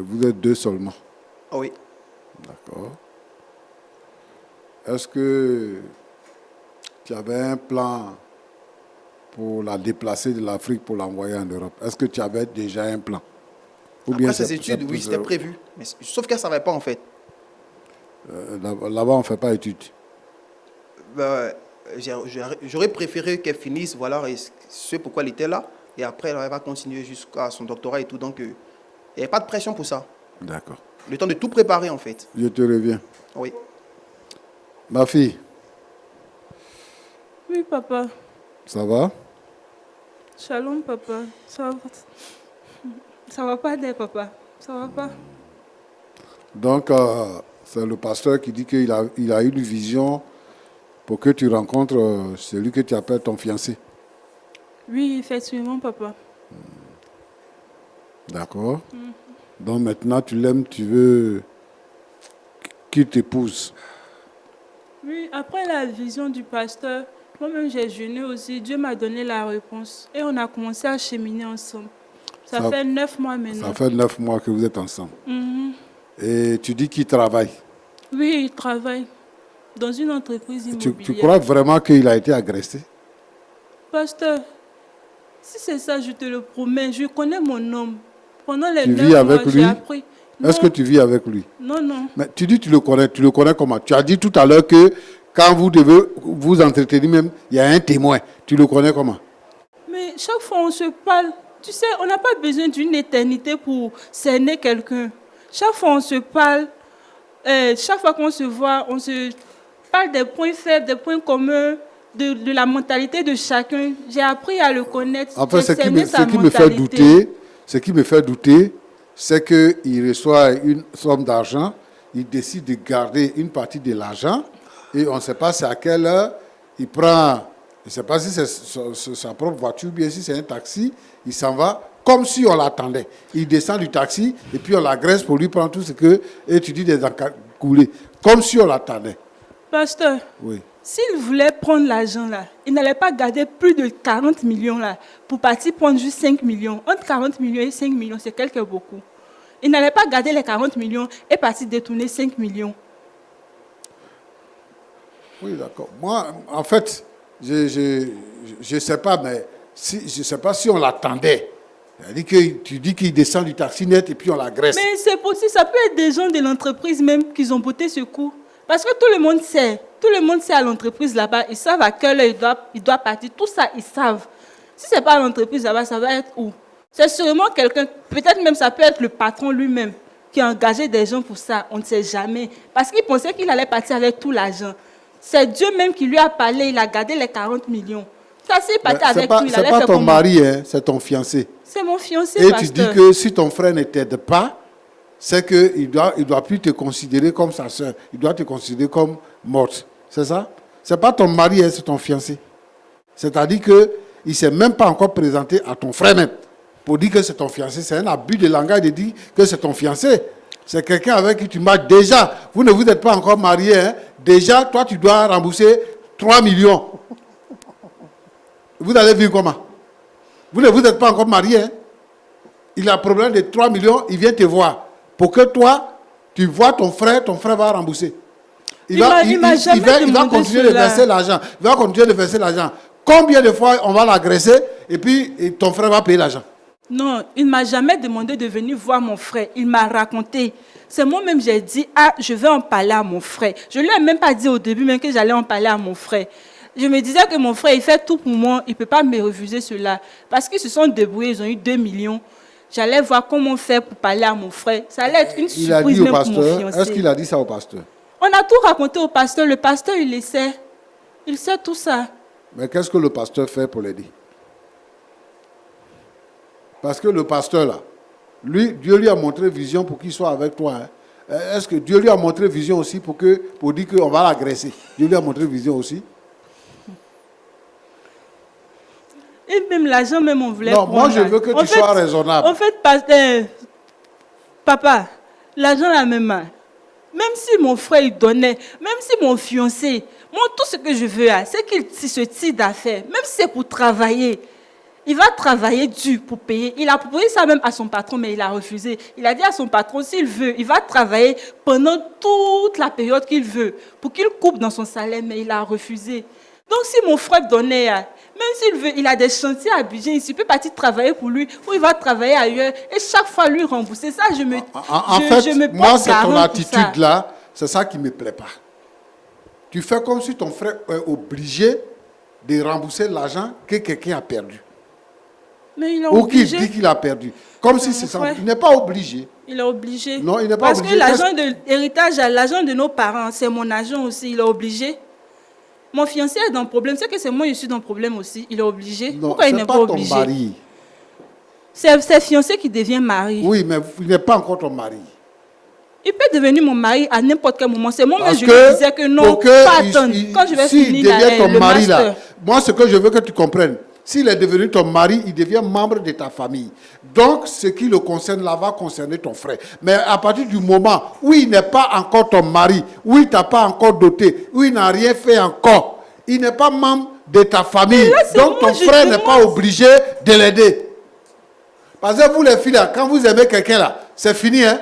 Vous êtes deux seulement. Ah oui. D'accord. Est-ce que tu avais un plan pour la déplacer de l'Afrique pour l'envoyer en Europe? Est-ce que tu avais déjà un plan? Ou Après ces études, oui, c'était prévu. Mais, sauf qu'elle ne savait pas en fait. Là-bas, on ne fait pas études. J'aurais préféré qu'elle finisse, voilà, et c'est pourquoi elle était là. Et après, elle va continuer jusqu'à son doctorat et tout. Donc, il n'y avait pas de pression pour ça. D'accord. Le temps de tout préparer, en fait. Je te reviens. Oui. Ma fille. Oui, papa. Ça va? Shalom, papa. Ça va pas d'ailleurs, papa. Ça va pas. Donc, c'est le pasteur qui dit qu'il a eu une vision pour que tu rencontres celui que tu appelles ton fiancé. Oui, effectivement, papa. D'accord. Donc maintenant, tu l'aimes, tu veux qu'il t'épouse. Oui, après la vision du pasteur, moi-même j'ai jeûné aussi. Dieu m'a donné la réponse. Et on a commencé à cheminer ensemble. Ça fait 9 mois maintenant. Ça fait 9 mois que vous êtes ensemble. Et tu dis qu'il travaille. Oui, il travaille dans une entreprise immobilière. Tu crois vraiment qu'il a été agressé? Pasteur, si c'est ça, je te le promets, je connais mon homme. Pendant les 9 vis avec mois, lui? j'ai appris. Est-ce que tu vis avec lui? Non, non. Mais tu dis tu le connais comment? Tu as dit tout à l'heure que quand vous devez vous entretenir même, il y a un témoin. Tu le connais comment? Mais chaque fois on se parle, tu sais, on n'a pas besoin d'une éternité pour cerner quelqu'un. Chaque fois on se parle, chaque fois qu'on se voit, on se parle des points faibles, des points communs, de la mentalité de chacun. J'ai appris à le connaître. En fait, ce qui me fait douter, c'est qu'il reçoit une somme d'argent, il décide de garder une partie de l'argent et on ne sait pas c'est à quelle heure il prend, je ne sais pas si c'est sa propre voiture ou bien si c'est un taxi, il s'en va comme si on l'attendait. Il descend du taxi et puis on l'agresse pour lui prendre tout ce que étudie des encoulés, comme si on l'attendait. Pasteur, oui. S'il voulait prendre l'argent là, il n'allait pas garder plus de 40 millions là pour partir prendre juste 5 millions. Entre 40 millions et 5 millions, c'est quelque beaucoup. Il n'allait pas garder les 40 millions et partir détourner 5 millions. Oui, d'accord. Moi, en fait, je sais pas, mais je ne sais pas si on l'attendait. Tu dis qu'il descend du taxi net et puis on l'agresse. Mais c'est possible, ça peut être des gens de l'entreprise même qui ont botté ce coup. Parce que tout le monde sait à l'entreprise là-bas, ils savent à quelle heure il doit partir, tout ça, ils savent. Si ce n'est pas à l'entreprise là-bas, ça va être où? C'est sûrement quelqu'un, peut-être même ça peut être le patron lui-même qui a engagé des gens pour ça, on ne sait jamais. Parce qu'il pensait qu'il allait partir avec tout l'argent. C'est Dieu même qui lui a parlé, il a gardé les 40 millions. Ça, s'il partait avec lui, il allait faire c'est pas ton mari, hein, c'est ton fiancé. C'est mon fiancé, et pasteur. Tu dis que si ton frère ne t'aide pas, c'est qu'il doit plus te considérer comme sa soeur. Il doit te considérer comme morte. C'est ça? Ce n'est pas ton mari, hein, c'est ton fiancé. C'est-à-dire qu'il ne s'est même pas encore présenté à ton frère même pour dire que c'est ton fiancé. C'est un abus de langage de dire que c'est ton fiancé. C'est quelqu'un avec qui tu marches. Déjà, vous ne vous êtes pas encore mariés. Hein? Déjà, toi, tu dois rembourser 3 millions. Vous allez vivre comment? Vous ne vous êtes pas encore mariés. Hein? Il a un problème de 3 millions, il vient te voir. Pour que toi, tu vois ton frère va rembourser. Il va continuer de verser l'argent. Il va continuer de verser l'argent. Combien de fois on va l'agresser et puis ton frère va payer l'argent? Non, il ne m'a jamais demandé de venir voir mon frère. Il m'a raconté. C'est moi-même, j'ai dit, je vais en parler à mon frère. Je ne lui ai même pas dit au début même que j'allais en parler à mon frère. Je me disais que mon frère, il fait tout pour moi. Il ne peut pas me refuser cela. Parce qu'ils se sont débrouillés, ils ont eu 2 millions. J'allais voir comment faire pour parler à mon frère. Ça allait être une surprise même pour mon fiancé. Est-ce qu'il a dit ça au pasteur? On a tout raconté au pasteur. Le pasteur, il le sait. Il sait tout ça. Mais qu'est-ce que le pasteur fait pour l'aider? Parce que le pasteur, là, Dieu lui a montré vision pour qu'il soit avec toi. Hein. Est-ce que Dieu lui a montré vision aussi pour dire qu'on va l'agresser? Dieu lui a montré vision aussi? Et même l'argent, même on voulait prendre. Non, moi je veux que tu sois raisonnable. En fait, papa, l'argent la même. Même si mon frère il donnait, même si mon fiancé, moi tout ce que je veux, c'est qu'il se tire d'affaires, même si c'est pour travailler. Il va travailler dur pour payer. Il a proposé ça même à son patron, mais il a refusé. Il a dit à son patron, s'il veut, il va travailler pendant toute la période qu'il veut pour qu'il coupe dans son salaire, mais il a refusé. Donc si mon frère donnait, même s'il veut, il a des chantiers à Abidjan, il peut partir travailler pour lui, ou il va travailler ailleurs, et chaque fois lui rembourser. Ça, je me moi, c'est ton garant pour ça. attitude-là, c'est ça qui ne me plaît pas. Tu fais comme si ton frère est obligé de rembourser l'argent que quelqu'un a perdu. Mais il est Ou qu'il obligé. dit qu'il a perdu. Comme si c'est ça. frère. Il n'est pas obligé. Il est obligé. Non, il n'est pas Parce obligé. que l'argent de l'héritage, l'argent de nos parents, c'est mon argent aussi. Il est obligé. Mon fiancé est dans le problème. C'est que c'est moi, je suis dans le problème aussi. Il est obligé. Non, Pourquoi il c'est n'est pas pas ton obligé? mari. C'est fiancé qui devient mari. Oui, mais il n'est pas encore ton mari. Il peut devenir mon mari à n'importe quel moment. C'est moi, mais Parce je lui disais que non, pour que pas attendre. Quand je vais s'il finir devient ton le mari, master. là, moi, ce que je veux que tu comprennes, s'il est devenu ton mari, il devient membre de ta famille. Donc, ce qui le concerne là va concerner ton frère. Mais à partir du moment où il n'est pas encore ton mari, où il ne t'a pas encore doté, où il n'a rien fait encore, il n'est pas membre de ta famille. là, c'est Donc, moi, ton frère n'est pas obligé de l'aider. Parce que vous, les filles, là, quand vous aimez quelqu'un, là, c'est fini, hein?